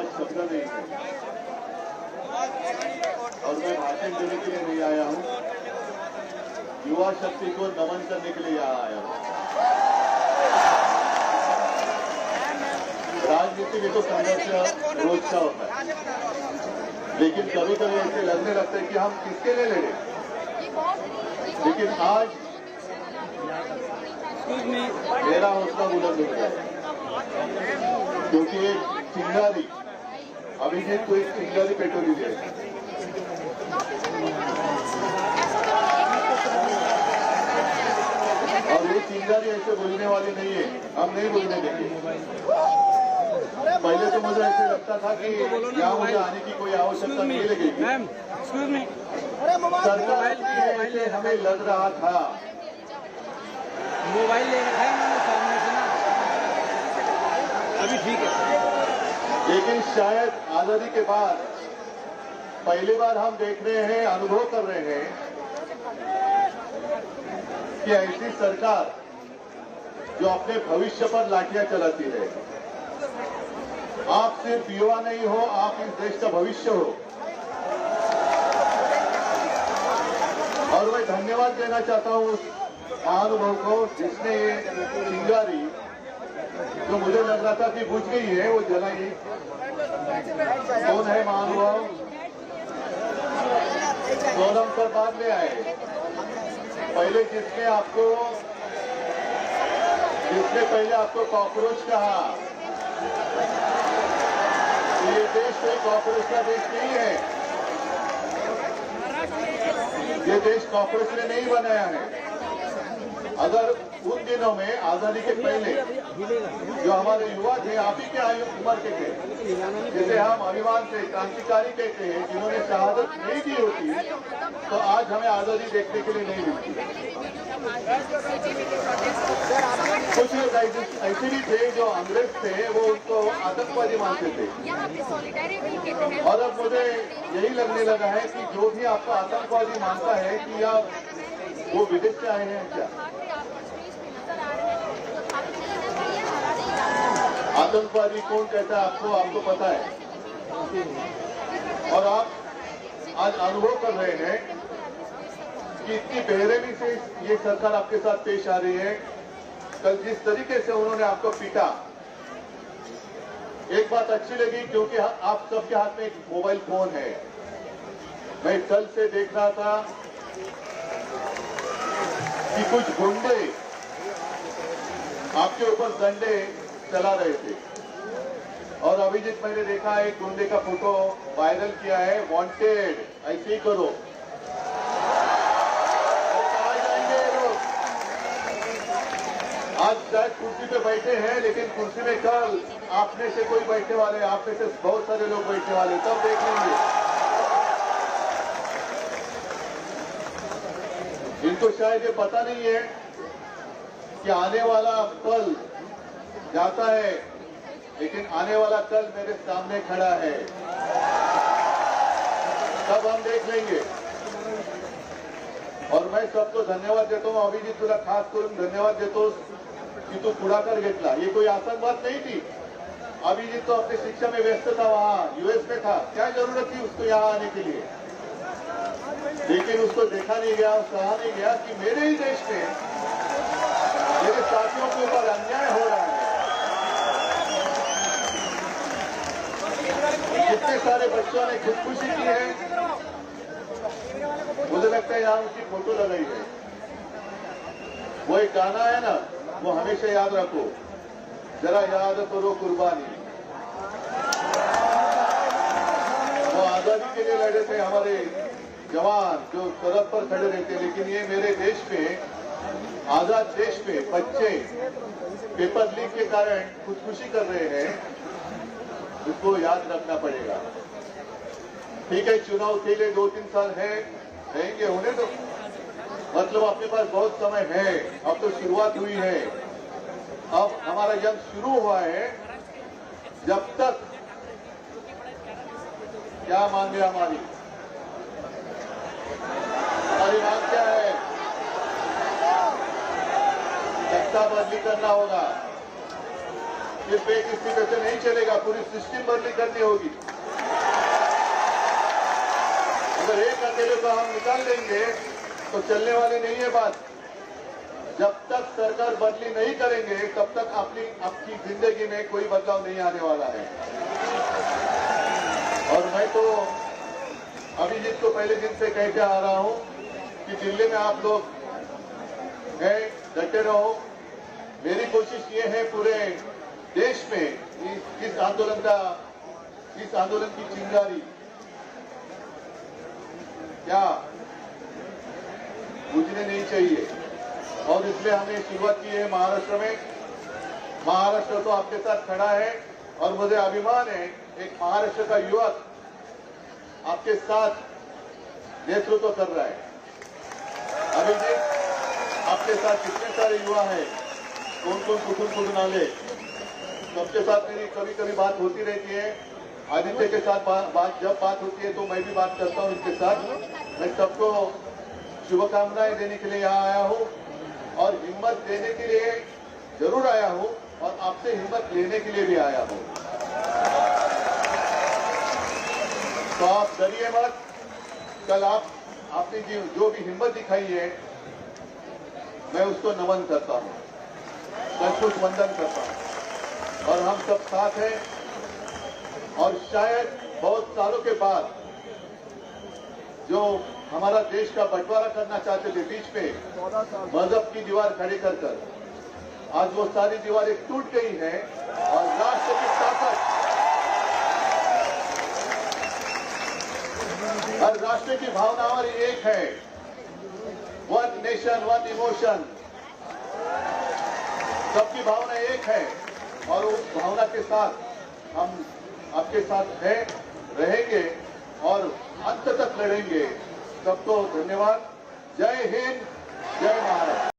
पास शब्द नहीं है और मैं भाषण देने के लिए नहीं आया हूं, युवा शक्ति को नमन करने के लिए यहाँ आया हूं। राजनीति में तो संघर्ष रोज का होता है, लेकिन कभी कभी ऐसे लगने लगता है कि हम किसके लिए लड़े। लेकिन आज मेरा हौसला बुलंद हो गया क्योंकि एक चिंगारी, अभिजीत को एक चिंगारी पेट्रोली दे। और ये चिंगारी ऐसे बोलने वाली नहीं है, हम नहीं बोलने देंगे। पहले तो मुझे ऐसे लगता था कि यहाँ मुझे आने की कोई आवश्यकता नहीं लगेगी। सरकार ऐसे हमें लग रहा था। मोबाइल ले रखा है मैंने सामने से ना, अभी ठीक है। लेकिन शायद आजादी के बाद पहली बार हम देख रहे हैं, अनुभव कर रहे हैं कि ऐसी सरकार जो अपने भविष्य पर लाठियां चलाती है। आप सिर्फ युवा नहीं हो, आप इस देश का भविष्य हो। और मैं धन्यवाद देना चाहता हूं उस महानुभव को जिसने ये चिंगारी, जो मुझे लग रहा था कि बुझ गई है, वो जलाई। कौन है महानुभव? सोनम सर बाद में आए। पहले जिसने पहले आपको कॉकरोच कहा। ये देश कोई कॉकरोच का देश नहीं है। ये देश कॉकरोच ने नहीं बनाया है। अगर उन दिनों में आजादी के पहले जो हमारे युवा थे, आप ही के आयु उम्र के थे, जिसे हम अभिमान से क्रांतिकारी कहते हैं, जिन्होंने शहादत नहीं दी होती तो आज हमें आजादी देखने के लिए नहीं मिलती। कुछ लोग ऐसे भी थे जो अंग्रेज थे, वो उनको आतंकवादी मानते थे। और अब मुझे यही लगने लगा है कि जो भी आपको आतंकवादी मानता है कि या वो विदेश से आए हैं क्या। आतंकवादी कौन कहता है आपको पता है। और आप आज अनुभव कर रहे हैं कि इतनी बेरहमी से ये सरकार आपके साथ पेश आ रही है। कल जिस तरीके से उन्होंने आपको पीटा, एक बात अच्छी लगी क्योंकि आप सबके हाथ में एक मोबाइल फोन है। मैं कल से देख रहा था कि कुछ गुंडे आपके ऊपर डंडे चला रहे थे। और अभिजीत, मैंने देखा एक गुंडे का फोटो वायरल किया है, वांटेड, ऐसे ही करो। कहाँ जाएंगे ये लोग? आज शायद कुर्सी पे बैठे हैं, लेकिन कुर्सी में कल आप में से कोई बैठने वाले, आप में से बहुत सारे लोग बैठने वाले, तब देख लेंगे। इनको शायद ये पता नहीं है कि आने वाला कल जाता है, लेकिन आने वाला कल मेरे सामने खड़ा है। तब हम देख लेंगे। और मैं सबको धन्यवाद देता हूँ। अभिजीत, तुला खास करून धन्यवाद देतो कि तू पुढाकार घेतला। ये कोई आसान बात नहीं थी। अभिजीत तो अपनी शिक्षा में व्यस्त था, वहां यूएस में था, क्या जरूरत थी उसको यहाँ आने के लिए। लेकिन उसको देखा नहीं गया, कहा नहीं गया कि मेरे ही देश में मेरे साथियों के ऊपर अन्याय हो रहा है। कितने सारे बच्चों ने खुदकुशी की है। मुझे लगता है यहाँ उसकी फोटो लगाई है। वो एक गाना है ना, वो हमेशा याद रखो, जरा याद करो कुर्बानी। वो आजादी के लिए लड़े थे हमारे जवान, जो सरहद पर खड़े रहते। लेकिन ये मेरे देश में, आजाद देश में बच्चे पेपर लीक के कारण खुदकुशी कर रहे हैं। इसको याद रखना पड़ेगा। ठीक है, चुनाव के लिए 2-3 साल रहेंगे, होने दो। मतलब अपने पास बहुत समय है। अब तो शुरुआत हुई है, अब हमारा जंग शुरू हुआ है। जब तक क्या मांगे हमारी मांग क्या है? सत्ता बदली करना होगा। सिर्फ एक स्पीकर से नहीं चलेगा, पूरी सिस्टम बदली करनी होगी। अगर एक अकेले को हम निकाल देंगे तो चलने वाली नहीं है बात। जब तक सरकार बदली नहीं करेंगे तब तक आपकी जिंदगी में कोई बदलाव नहीं आने वाला है। और मैं तो अभिजीत को पहले दिन से कहते आ रहा हूं कि दिल्ली में आप लोग हैं, डटे रहो। मेरी कोशिश ये है पूरे देश में इस आंदोलन की चिंगारी क्या बुझने नहीं चाहिए। और इसलिए हमने शुरुआत की है महाराष्ट्र में। महाराष्ट्र तो आपके साथ खड़ा है और मुझे अभिमान है एक महाराष्ट्र का युवक आपके साथ नेतृत्व कर रहा है। अभिजीत, आपके साथ कितने सारे युवा हैं, कौन कुठून आले, सबके साथ मेरी कभी कभी बात होती रहती है। आदित्य के साथ जब बात होती है तो मैं भी बात करता हूं इनके साथ। मैं सबको शुभकामनाएं देने के लिए यहाँ आया हूं और हिम्मत देने के लिए जरूर आया हूं और आपसे हिम्मत लेने के लिए भी आया हूं। तो आप डरिए मत। कल आपने जो भी हिम्मत दिखाई है मैं उसको नमन करता हूं, सचमुच वंदन करता हूं। और हम सब साथ हैं और शायद बहुत सालों के बाद जो हमारा देश का बंटवारा करना चाहते थे बीच में मजहब की दीवार खड़ी कर आज वो सारी दीवारें टूट गई हैं और राष्ट्र की ताकत, हर राष्ट्र की भावना हमारी एक है। वन नेशन वन इमोशन, सबकी भावना एक है और उस भावना के साथ हम आपके साथ हैं, रहेंगे और अंत तक लड़ेंगे। सबको धन्यवाद। जय हिंद, जय महाराष्ट्र।